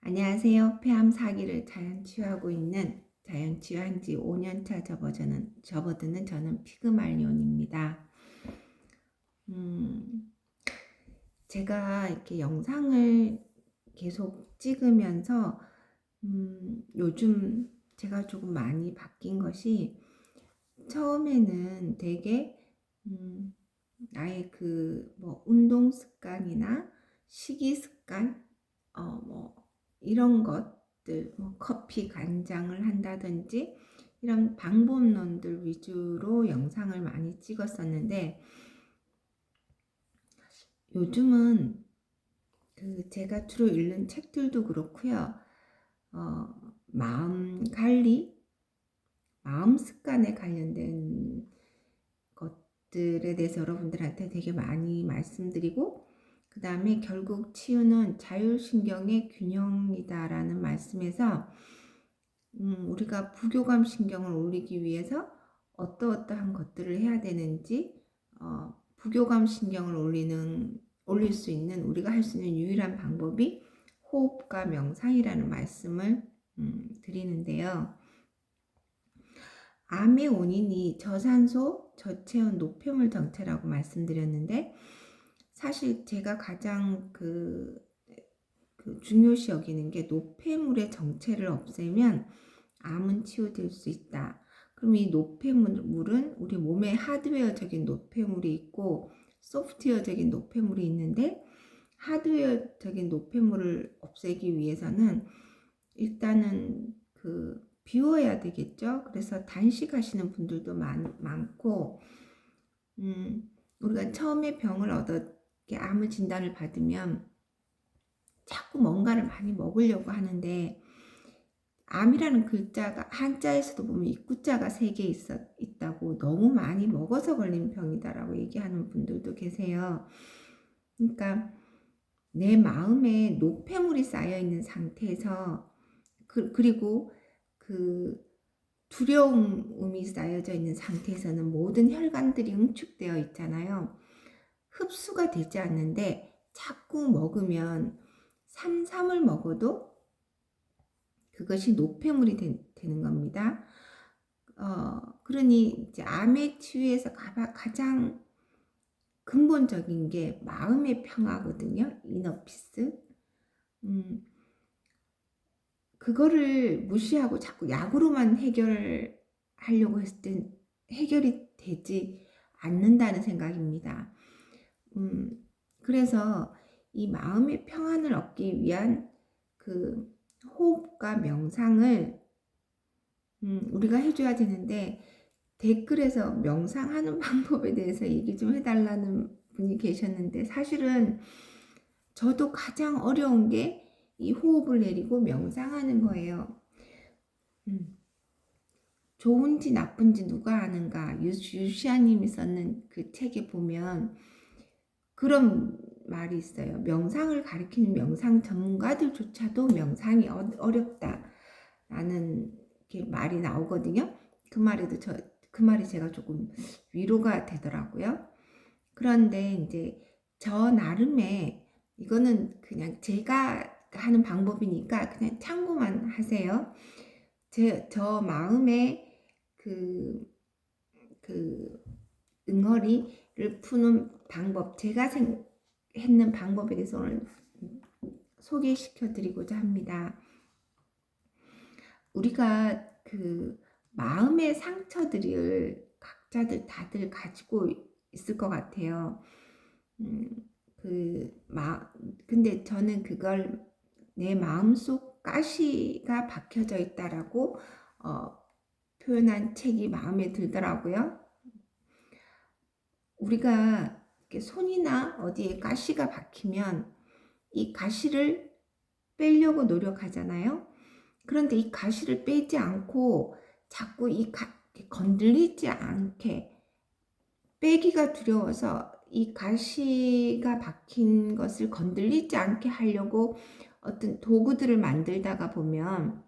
안녕하세요. 폐암 사기를 자연치유하고 있는 자연치유한 지 5년차 접어드는 저는 피그말리온입니다. 제가 이렇게 영상을 계속 찍으면서 요즘 제가 조금 많이 바뀐 것이, 처음에는 되게 나의 운동 습관이나 식이 습관, 이런 것들, 커피 간장을 한다든지 이런 방법론들 위주로 영상을 많이 찍었었는데, 요즘은 제가 주로 읽는 책들도 그렇고요. 마음 관리, 마음 습관에 관련된 것들에 대해서 여러분들한테 되게 많이 말씀드리고, 그 다음에 결국 치유는 자율신경의 균형이다라는 말씀에서 우리가 부교감 신경을 올리기 위해서 어떠한 것들을 해야 되는지, 부교감 신경을 올릴 수 있는, 우리가 할 수 있는 유일한 방법이 호흡과 명상이라는 말씀을 드리는데요. 암의 원인이 저산소, 저체온, 노폐물 정체라고 말씀드렸는데, 사실 제가 가장 중요시 여기는 게, 노폐물의 정체를 없애면 암은 치유될 수 있다. 그럼 이 노폐물은 우리 몸에 하드웨어적인 노폐물이 있고 소프트웨어적인 노폐물이 있는데, 하드웨어적인 노폐물을 없애기 위해서는 일단은 비워야 되겠죠. 그래서 단식하시는 분들도 많고, 우리가 처음에 병을 암을 진단을 받으면 자꾸 뭔가를 많이 먹으려고 하는데, 암이라는 글자가 한자에서도 보면 입구자가 3개 있다고, 너무 많이 먹어서 걸린 병이다라고 얘기하는 분들도 계세요. 그러니까 내 마음에 노폐물이 쌓여 있는 상태에서, 그리고 두려움이 쌓여져 있는 상태에서는 모든 혈관들이 응축되어 있잖아요. 흡수가 되지 않는데 자꾸 먹으면, 삼삼을 먹어도 그것이 노폐물이 되는 겁니다. 그러니 이제 암의 치유에서 가장 근본적인 게 마음의 평화거든요. 이너피스. 그거를 무시하고 자꾸 약으로만 해결하려고 했을 땐 해결이 되지 않는다는 생각입니다. 그래서 이 마음의 평안을 얻기 위한 호흡과 명상을 우리가 해줘야 되는데, 댓글에서 명상하는 방법에 대해서 얘기 좀 해달라는 분이 계셨는데, 사실은 저도 가장 어려운 게 이 호흡을 내리고 명상하는 거예요. 좋은지 나쁜지 누가 아는가, 유시아님이 썼는 그 책에 보면 그런 말이 있어요. 명상을 가리키는 명상 전문가들조차도 명상이 어렵다라는 말이 나오거든요. 그 말이 제가 조금 위로가 되더라고요. 그런데 이제 저 나름의, 이거는 그냥 제가 하는 방법이니까 그냥 참고만 하세요. 저 마음의 응어리를 푸는 방법, 제가 했는 방법에 대해서 오늘 소개시켜 드리고자 합니다. 우리가 마음의 상처들을 각자들 다들 가지고 있을 것 같아요. 근데 저는 그걸 내 마음속 가시가 박혀져 있다라고 표현한 책이 마음에 들더라고요. 우리가 손이나 어디에 가시가 박히면 이 가시를 빼려고 노력하잖아요. 그런데 이 가시를 빼지 않고 자꾸 건들리지 않게, 빼기가 두려워서 이 가시가 박힌 것을 건들리지 않게 하려고 어떤 도구들을 만들다가 보면,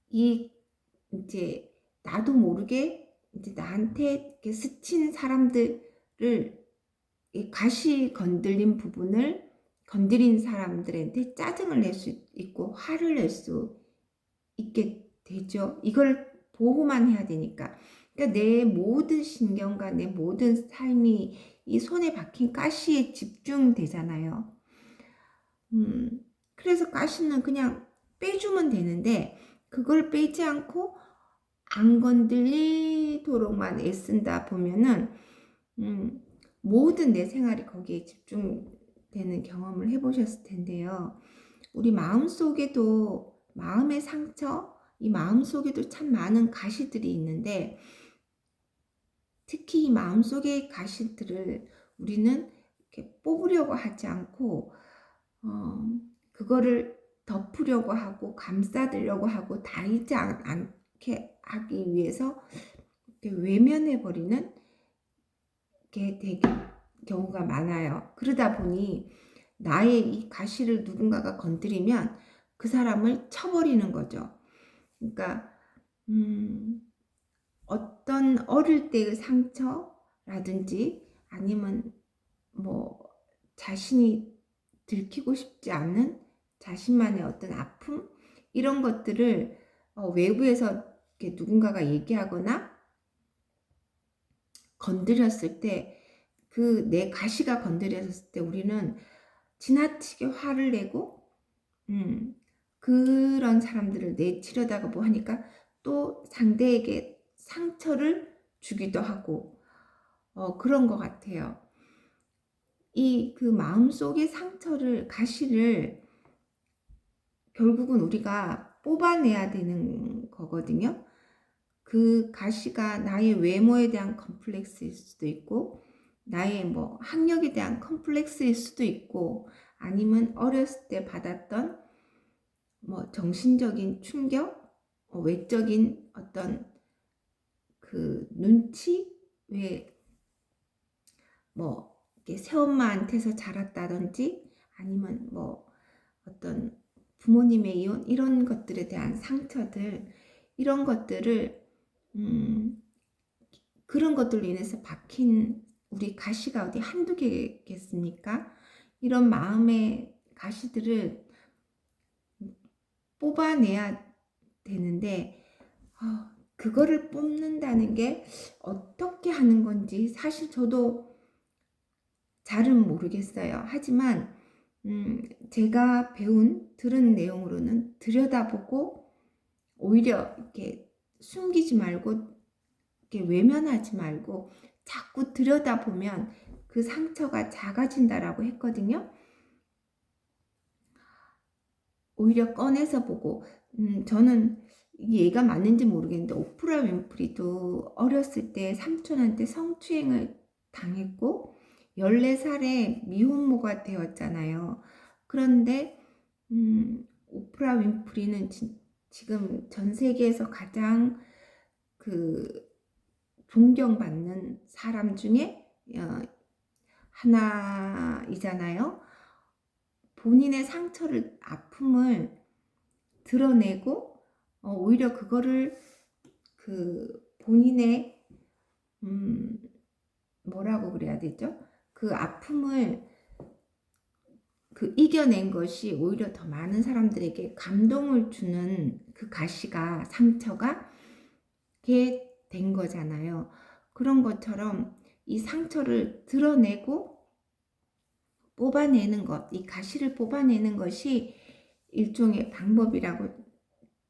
이제 나도 모르게 이제 나한테 스친 사람들을, 이 가시 건들린 부분을 건드린 사람들한테 짜증을 낼 수 있고 화를 낼 수 있게 되죠. 이걸 보호만 해야 되니까. 그러니까 내 모든 신경과 내 모든 삶이 이 손에 박힌 가시에 집중되잖아요. 그래서 가시는 그냥 빼주면 되는데 그걸 빼지 않고 안 건들리도록만 애쓴다 보면은 모든 내 생활이 거기에 집중되는 경험을 해보셨을 텐데요. 우리 마음속에도 마음의 상처, 이 마음속에도 참 많은 가시들이 있는데 특히 이 마음속의 가시들을 우리는 이렇게 뽑으려고 하지 않고 그거를 덮으려고 하고 감싸들려고 하고 다이지 않게 하기 위해서 이렇게 외면해 버리는 게 되게 경우가 많아요. 그러다 보니 나의 이 가시를 누군가가 건드리면 그 사람을 쳐버리는 거죠. 그러니까 어떤 어릴 때의 상처라든지 아니면 뭐 자신이 들키고 싶지 않은 자신만의 어떤 아픔 이런 것들을 외부에서 이렇게 누군가가 얘기하거나 건드렸을 때 그 내 가시가 건드렸을 때 우리는 지나치게 화를 내고 그런 사람들을 내치려다가 뭐 하니까 또 상대에게 상처를 주기도 하고 그런 것 같아요. 이 그 마음속의 상처를 가시를 결국은 우리가 뽑아내야 되는 거거든요. 그 가시가 나의 외모에 대한 컴플렉스일 수도 있고 나의 뭐 학력에 대한 컴플렉스일 수도 있고 아니면 어렸을 때 받았던 뭐 정신적인 충격, 외적인 어떤 그 눈치, 왜 뭐 새엄마한테서 자랐다든지 아니면 뭐 어떤 부모님의 이혼 이런 것들에 대한 상처들 이런 것들을 그런 것들로 인해서 박힌 우리 가시가 어디 한두 개겠습니까? 이런 마음의 가시들을 뽑아내야 되는데 그거를 뽑는다는 게 어떻게 하는 건지 사실 저도 잘은 모르겠어요. 하지만 제가 들은 내용으로는 들여다보고 오히려 이렇게 숨기지 말고 이렇게 외면하지 말고 자꾸 들여다보면 그 상처가 작아진다라고 했거든요. 오히려 꺼내서 보고 저는 얘가 맞는지 모르겠는데 오프라 윈프리도 어렸을 때 삼촌한테 성추행을 당했고 14살에 미혼모가 되었잖아요. 그런데 오프라 윈프리는 지금 전 세계에서 가장 그 존경받는 사람 중에 하나이잖아요. 본인의 상처를 아픔을 드러내고 오히려 그거를 그 본인의 뭐라고 그래야 되죠? 그 아픔을 그 이겨낸 것이 오히려 더 많은 사람들에게 감동을 주는 그 가시가 상처가 게 된 거잖아요. 그런 것처럼 이 상처를 드러내고 뽑아내는 것, 이 가시를 뽑아내는 것이 일종의 방법이라고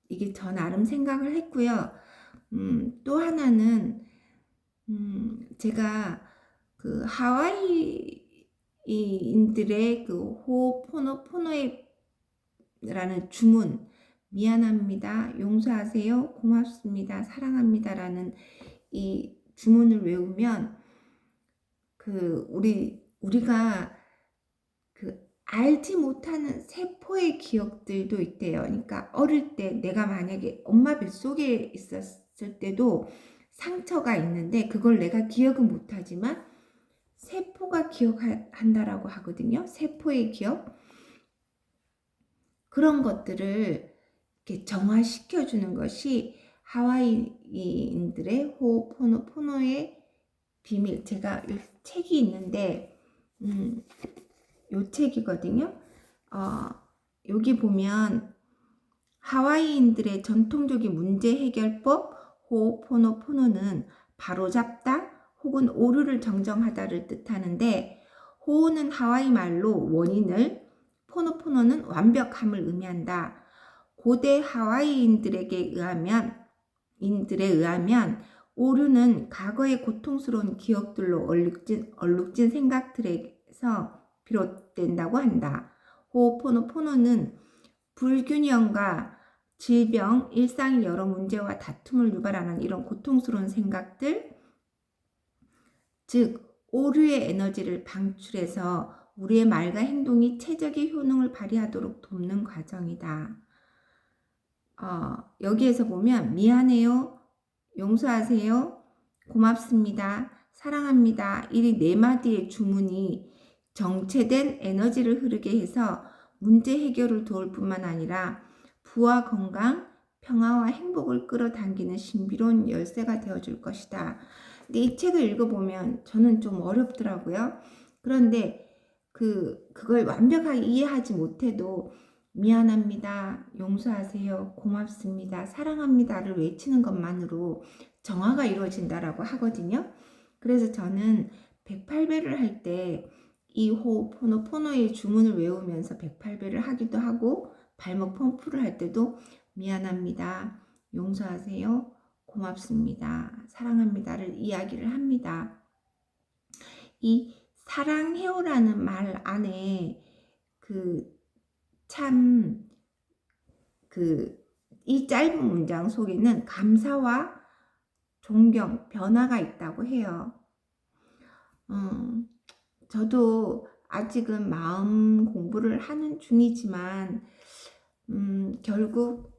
이게 저 나름 생각을 했고요. 또 하나는 제가 그 하와이인들의 그 호포노포노에라는 주문 미안합니다, 용서하세요, 고맙습니다, 사랑합니다라는 이 주문을 외우면 그 우리가 그 알지 못하는 세포의 기억들도 있대요. 그러니까 어릴 때 내가 만약에 엄마 뱃속에 있었을 때도 상처가 있는데 그걸 내가 기억은 못하지만 세포가 기억한다라고 하거든요. 세포의 기억. 그런 것들을 이렇게 정화시켜 주는 것이 하와이인들의 호포노포노의 비밀. 제가 이 책이 있는데 요 책이거든요. 여기 보면 하와이인들의 전통적인 문제 해결법 호오포노포노는 바로잡다 혹은 오류를 정정하다를 뜻하는데, 호오는 하와이 말로 원인을, 포노포노는 완벽함을 의미한다. 고대 하와이인들에 의하면 오류는 과거의 고통스러운 기억들로 얼룩진 생각들에서 비롯된다고 한다. 호오포노포노는 불균형과 질병, 일상의 여러 문제와 다툼을 유발하는 이런 고통스러운 생각들, 즉 오류의 에너지를 방출해서 우리의 말과 행동이 최적의 효능을 발휘하도록 돕는 과정이다. 여기에서 보면 미안해요, 용서하세요, 고맙습니다, 사랑합니다, 이 네 마디의 주문이 정체된 에너지를 흐르게 해서 문제 해결을 도울 뿐만 아니라 부와 건강, 평화와 행복을 끌어당기는 신비로운 열쇠가 되어줄 것이다. 근데 이 책을 읽어보면 저는 좀 어렵더라고요. 그런데 그걸 완벽하게 이해하지 못해도 미안합니다, 용서하세요, 고맙습니다, 사랑합니다를 외치는 것만으로 정화가 이루어진다라고 하거든요. 그래서 저는 108배를 할 때 이 호오포노포노의 주문을 외우면서 108배를 하기도 하고, 발목 펌프를 할 때도 미안합니다, 용서하세요, 고맙습니다, 사랑합니다를 이야기를 합니다. 이 사랑해요라는 말 안에 이 짧은 문장 속에는 감사와 존경, 변화가 있다고 해요. 저도 아직은 마음 공부를 하는 중이지만 결국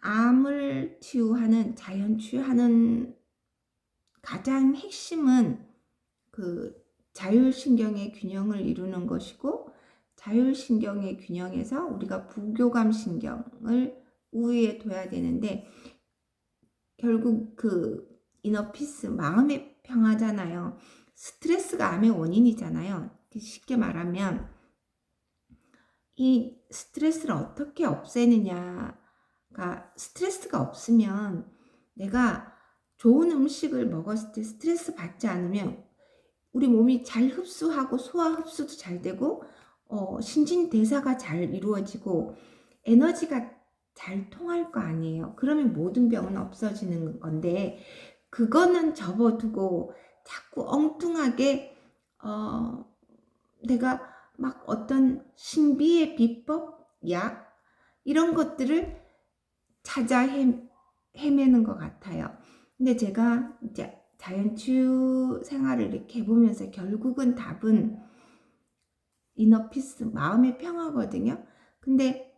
암을 치유하는, 자연 치유하는 가장 핵심은 자율신경의 균형을 이루는 것이고, 자율신경의 균형에서 우리가 부교감 신경을 우위에 둬야 되는데, 결국 이너피스, 마음의 평화잖아요. 스트레스가 암의 원인이잖아요. 쉽게 말하면 이 스트레스를 어떻게 없애느냐가, 스트레스가 없으면 내가 좋은 음식을 먹었을 때 스트레스 받지 않으면 우리 몸이 잘 흡수하고 소화 흡수도 잘 되고 신진대사가 잘 이루어지고 에너지가 잘 통할 거 아니에요. 그러면 모든 병은 없어지는 건데, 그거는 접어두고 자꾸 엉뚱하게 내가 막 어떤 신비의 비법, 약 이런 것들을 찾아 헤매는 것 같아요. 근데 제가 이제 자연치유 생활을 이렇게 해보면서 결국은 답은 이너피스, 마음의 평화거든요. 근데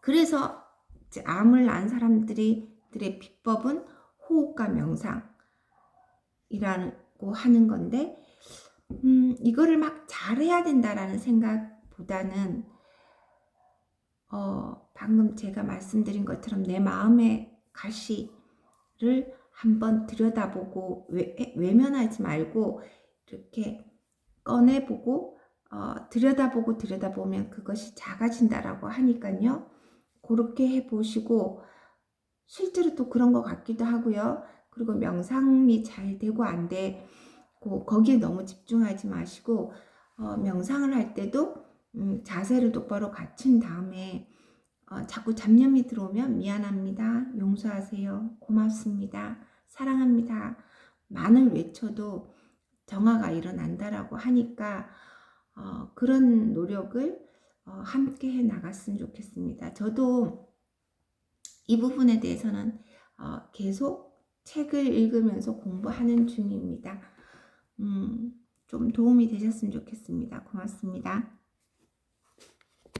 그래서 이제 암을 난 사람들의 비법은 호흡과 명상이라고 하는 건데, 이거를 막 잘해야 된다라는 생각보다는 방금 제가 말씀드린 것처럼 내 마음의 가시를 한번 들여다보고 외면하지 말고 이렇게 꺼내보고 들여다보면 그것이 작아진다라고 하니까요. 그렇게 해보시고, 실제로 또 그런 것 같기도 하고요. 그리고 명상이 잘 되고 안 되고 거기에 너무 집중하지 마시고, 명상을 할 때도 자세를 똑바로 갖춘 다음에 자꾸 잡념이 들어오면 미안합니다, 용서하세요, 고맙습니다, 사랑합니다 만을 외쳐도 정화가 일어난다라고 하니까 그런 노력을 함께 해 나갔으면 좋겠습니다. 저도 이 부분에 대해서는 계속 책을 읽으면서 공부하는 중입니다. 좀 도움이 되셨으면 좋겠습니다. 고맙습니다.